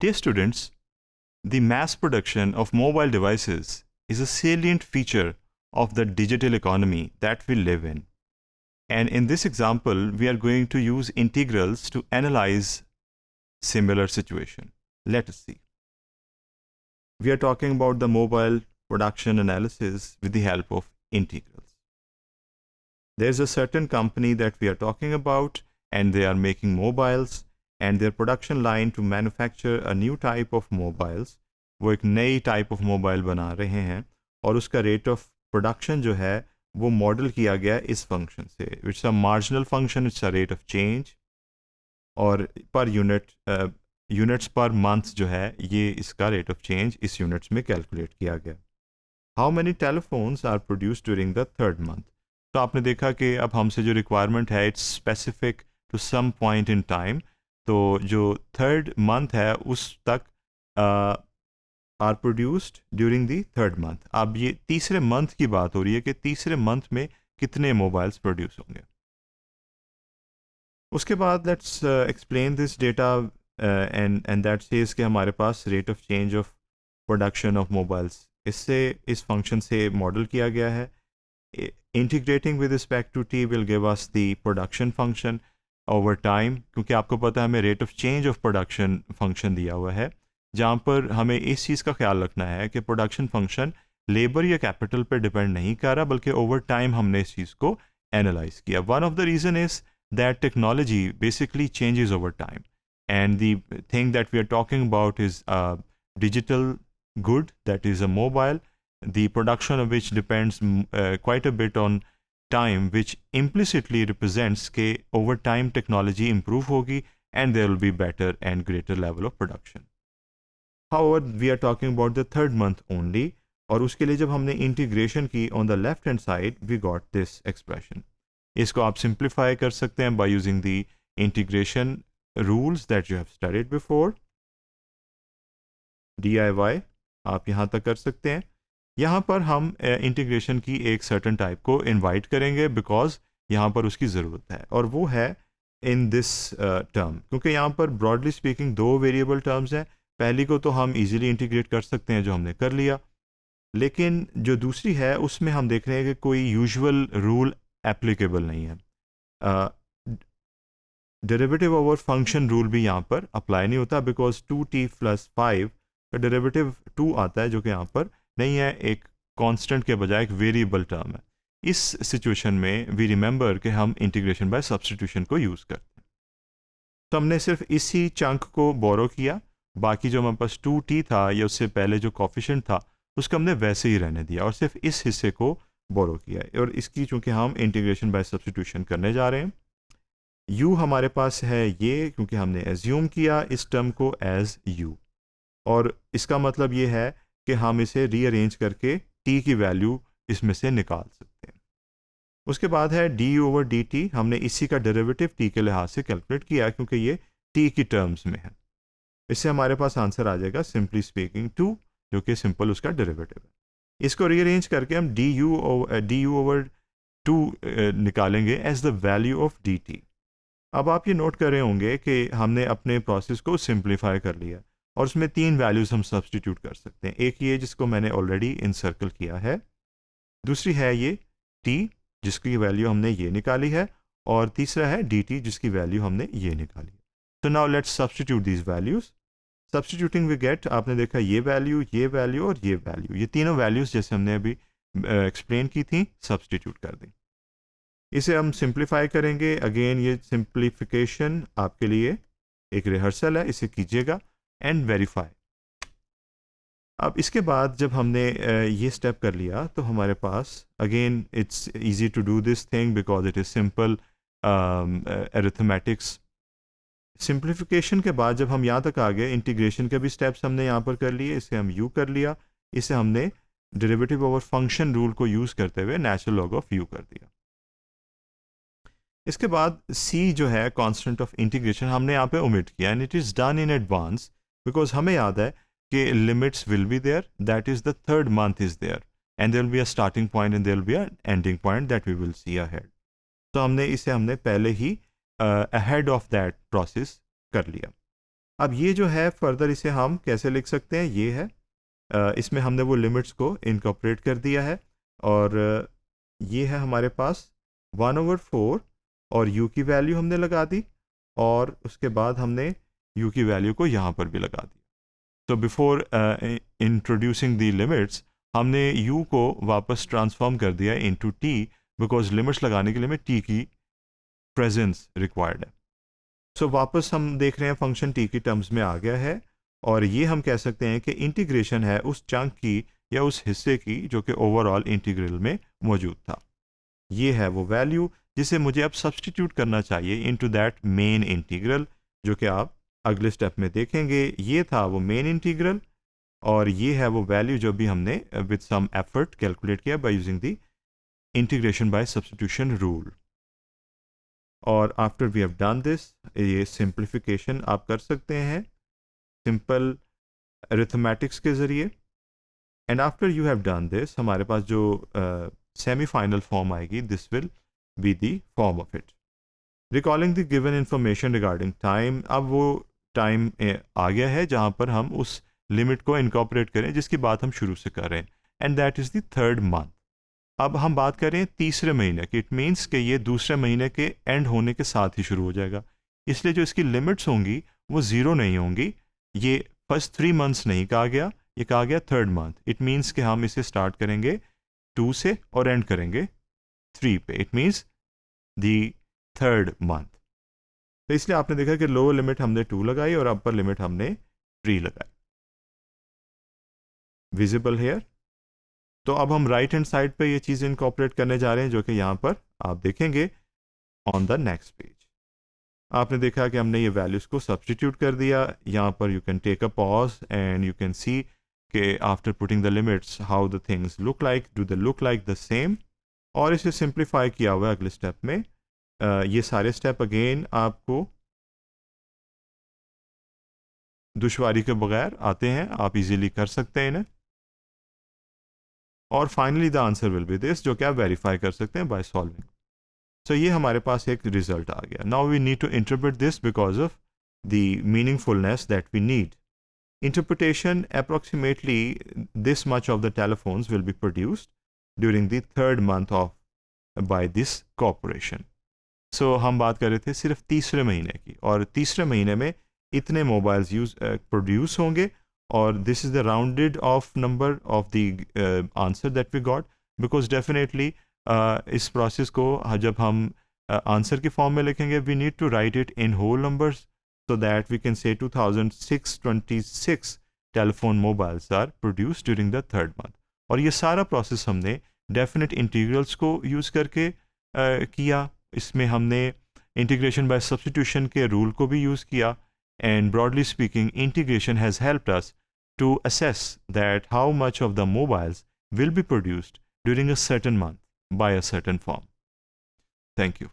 Dear students, the mass production of mobile devices is a salient feature of the digital economy that we live in. And in this example, we are going to use integrals to analyze similar situation. Let us see. We are talking about the mobile production analysis with the help of integrals. There's a certain company that we are talking about, and they are making mobiles, and their production line to manufacture a new type of mobiles. वो एक नई type of mobile बना रहे हैं और उसका rate of production जो है वो मॉडल किया गया इस फंक्शन से, it's a marginal function, it's a rate of change, और पर यूनिट्स पर मंथ जो है ये इसका रेट ऑफ चेंज इस यूनिट्स में कैलकुलेट किया गया. How many telephones are produce during the third month. तो आपने देखा कि अब हमसे जो रिक्वायरमेंट है it's specific to some point in time. तो जो थर्ड मंथ है उस तक are produced during the third month. अब ये तीसरे मंथ की बात हो रही है कि तीसरे मंथ में कितने मोबाइल्स प्रोड्यूस होंगे. उसके बाद let's explain this data and that says कि हमारे पास rate of change of production of mobiles इससे इस फंक्शन से मॉडल किया गया है. Integrating with respect to T will give us the production function over time, क्योंकि आपको पता है हमें rate of change of production function दिया हुआ है, जहाँ पर हमें इस चीज़ का ख्याल रखना है कि प्रोडक्शन फंक्शन लेबर या कैपिटल पर डिपेंड नहीं कर रहा, बल्कि ओवर टाइम हमने इस चीज़ को एनालाइज किया. One of the reason is that technology basically changes over time, and the thing that we are talking about is digital good, that is a mobile, the production of which depends quite a bit on time, which implicitly represents कि over time technology improve होगी and there will be better and greater level of production. However, we are talking about the third month only, और उसके लिए जब हमने integration की on the left hand side, we got this expression. इसको आप simplify कर सकते हैं by using the integration rules that you have studied before. DIY आप यहाँ तक कर सकते हैं. यहाँ पर हम इंटीग्रेशन की एक सर्टन टाइप को इनवाइट करेंगे बिकॉज यहाँ पर उसकी ज़रूरत है, और वो है इन दिस टर्म, क्योंकि यहाँ पर ब्रॉडली स्पीकिंग दो वेरिएबल टर्म्स हैं. पहली को तो हम इजीली इंटीग्रेट कर सकते हैं जो हमने कर लिया, लेकिन जो दूसरी है उसमें हम देख रहे हैं कि कोई यूजुअल रूल एप्लीकेबल नहीं है. डेरिवेटिव ओवर फंक्शन रूल भी यहाँ पर अप्लाई नहीं होता बिकॉज 2t + 5 का डेरिवेटिव 2 आता है जो कि यहाँ पर नहीं है, एक कांस्टेंट के बजाय एक वेरिएबल टर्म है. इस सिचुएशन में वी रिमेंबर कि हम इंटीग्रेशन बाय सब्स्टिट्यूशन को यूज़ करते हैं. तो हमने सिर्फ इसी चंक को बोरो किया, बाकी जो हमारे पास 2t था या उससे पहले जो कोफिशिएंट था उसको हमने वैसे ही रहने दिया और सिर्फ इस हिस्से को बोरो किया. और इसकी चूँकि हम इंटीग्रेशन बाय सब्स्टिट्यूशन करने जा रहे हैं, u हमारे पास है ये क्योंकि हमने एज्यूम किया इस टर्म को एज u, और इसका मतलब ये है कि हम इसे रीअरेंज करके t की वैल्यू इसमें से निकाल सकते हैं. उसके बाद है du/dt, हमने इसी का डेरिवेटिव t के लिहाज से कैलकुलेट किया क्योंकि ये t की टर्म्स में है. इससे हमारे पास आंसर आ जाएगा सिंपली स्पीकिंग 2, जो कि सिंपल उसका डेरिवेटिव है. इसको रीअरेंज करके हम du/2 निकालेंगे as the value of dt. अब आप ये नोट कर रहे होंगे कि हमने अपने प्रोसेस को सिंप्लीफाई कर लिया और उसमें 3 वैल्यूज़ हम सब्स्टिट्यूट कर सकते हैं. एक ये जिसको मैंने ऑलरेडी इनसर्कल किया है, दूसरी है ये t जिसकी वैल्यू हमने ये निकाली है, और तीसरा है dt जिसकी वैल्यू हमने ये निकाली है. तो now let's substitute these values. Substituting we get, आपने देखा ये वैल्यू और ये वैल्यू, ये तीनों वैल्यूज़ जैसे हमने अभी एक्सप्लेन की थी सब्स्टिट्यूट कर दी. इसे हम सिंप्लीफाई करेंगे. अगेन ये सिंप्लीफिकेशन आपके लिए एक रिहर्सल है, इसे कीजिएगा एंड वेरीफाई. अब इसके बाद जब हमने ये स्टेप कर लिया तो हमारे पास again it's easy to do this thing because it is simple arithmetics. Simplification के बाद जब हम यहाँ तक आ गए, इंटीग्रेशन के भी स्टेप्स हमने यहाँ पर कर लिए, इसे हम u कर लिया, इसे हमने डेरिवेटिव ओवर फंक्शन रूल को यूज़ करते हुए नेचुरल लॉग ऑफ u कर दिया. इसके बाद c जो है कांस्टेंट ऑफ इंटीग्रेशन हमने यहाँ पे ओमिट किया, and it is done in advance because हमें याद है कि limits will be there, that is the third month is there, and there will be a starting point and there will be an ending point that we will see ahead. तो हमने पहले ही ahead of that process कर लिया. अब ये जो है फर्दर इसे हम कैसे लिख सकते हैं, ये है इसमें हमने वो लिमिट्स को इनकॉर्पोरेट कर दिया है और ये है हमारे पास 1/4 और u की वैल्यू हमने लगा दी और उसके बाद हमने u की वैल्यू को यहाँ पर भी लगा दी। तो बिफोर इंट्रोड्यूसिंग दी लिमिट्स हमने u को वापस ट्रांसफॉर्म कर दिया इनटू t बिकॉज लिमिट्स लगाने के लिए हमें t की प्रेजेंस रिक्वायर्ड है। सो वापस हम देख रहे हैं फंक्शन t की टर्म्स में आ गया है और ये हम कह सकते हैं कि इंटीग्रेशन है उस चंक की या उस हिस्से की जो कि ओवरऑल इंटीग्रल में मौजूद था। ये है वो वैल्यू जिसे मुझे अब सब्सटीट्यूट करना चाहिए इनटू दैट मेन इंटीग्रल, जो कि आप अगले स्टेप में देखेंगे। ये था वो मेन इंटीग्रल और ये है वो वैल्यू जो भी हमने विद सम एफर्ट कैलकुलेट किया by using the integration by substitution rule. और after we have done this, ये सिंप्लीफिकेशन आप कर सकते हैं सिंपल अरिथमेटिक्स के ज़रिए। And after you have done this हमारे पास जो सेमीफाइनल फॉर्म आएगी, this will be the form of it. Recalling the given information regarding time, अब वो टाइम आ गया है जहाँ पर हम उस लिमिट को इनकॉर्पोरेट करें जिसकी बात हम शुरू से कर रहे हैं, and that is the 3rd month. अब हम बात करें तीसरे महीने की, इट मीन्स कि ये दूसरे महीने के एंड होने के साथ ही शुरू हो जाएगा, इसलिए जो इसकी लिमिट्स होंगी वो ज़ीरो नहीं होंगी। ये फर्स्ट 3 मंथ्स नहीं कहा गया, ये कहा गया 3rd मंथ। इट मीन्स कि हम इसे स्टार्ट करेंगे 2 से और एंड करेंगे 3 पे, it means the 3rd month. तो इसलिए आपने देखा कि लोअर लिमिट हमने 2 लगाई और अपर लिमिट हमने 3 लगाई। Visible here. तो अब हम राइट हैंड साइड पे ये चीज़ इनकॉर्पोरेट करने जा रहे हैं जो कि यहाँ पर आप देखेंगे ऑन द नेक्स्ट पेज। आपने देखा कि हमने ये वैल्यूज़ को सब्सटीट्यूट कर दिया। यहाँ पर you can take a pause and you can see कि after putting the limits how the things look like, do they look like the same. और इसे सिंप्लीफाई किया हुआ है अगले स्टेप में। ये सारे स्टेप अगेन आपको दुश्वारी के बगैर आते हैं, आप इजीली कर सकते हैं इन्हें। और finally the answer will be this, जो कि आप वेरीफाई कर सकते हैं बाय सॉल्विंग। सो ये हमारे पास एक रिजल्ट आ गया। Now we need to interpret this because of the meaningfulness that we need. Interpretation, approximately this much of the telephones will be produced during the 3rd month of by this corporation. So हम बात कर रहे थे सिर्फ तीसरे महीने की, और तीसरे महीने में इतने मोबाइल्स प्रोड्यूस होंगे, और this is the rounded off number of the answer that we got, because definitely इस प्रोसेस को जब हम आंसर की फॉर्म में लिखेंगे, we need to write it in whole numbers so that we can say 2626 telephone mobiles are produced during the 3rd month. और ये सारा प्रोसेस हमने डेफिनेट इंटीग्रल्स को यूज़ करके किया। इसमें हमने इंटीग्रेशन बाय सब्स्टिट्यूशन के रूल को भी यूज़ किया, and broadly speaking integration has helped us to assess that how much of the mobiles will be produced during a certain month by a certain firm. Thank you.